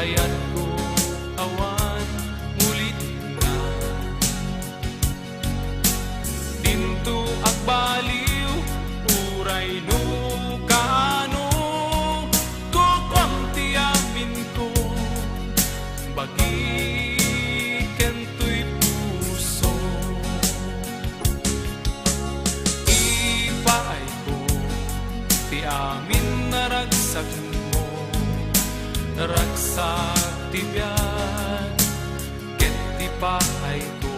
hayat ko awan mulit na. Dinto agbaliw uray no kaano ko kwang tiyamin ko bagi kento'y puso. Ipaay ko tiamin na ragsak mo, ragsak tibyan ket ipaay ko.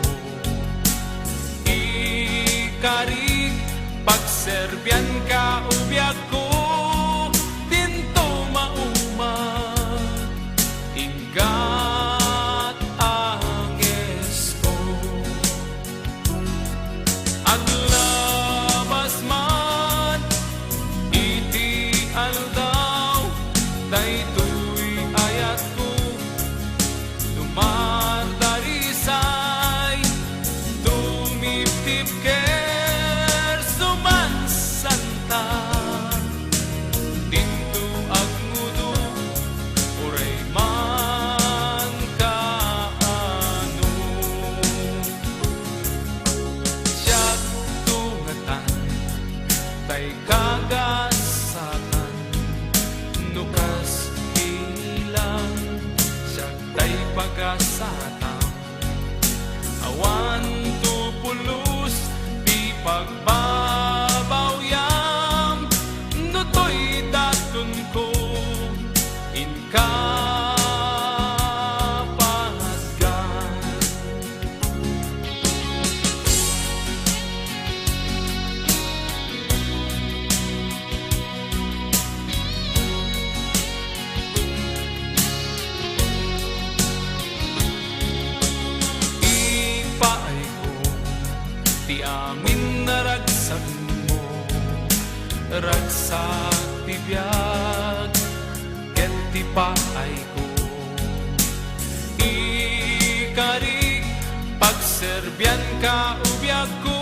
Ikarig pagserbyan ka ubyak ko dinto maumag ingat anges ko. Aglabas man iti aldaw daytoy ayat ko dumadarisay tumiptip ker sumansanta dinto agmudo uray man kaano. Siyak tungatan tay kagasatan nukas ilang siyak tay pagasatan awan tupulos di pagbabawyam no to'y datun ko inkapatgan. Ipaay ko ti amin na ragsak mo, ragsak tibiyag ket ipaay ko. Ikarig pagserbyan ka ubyak ko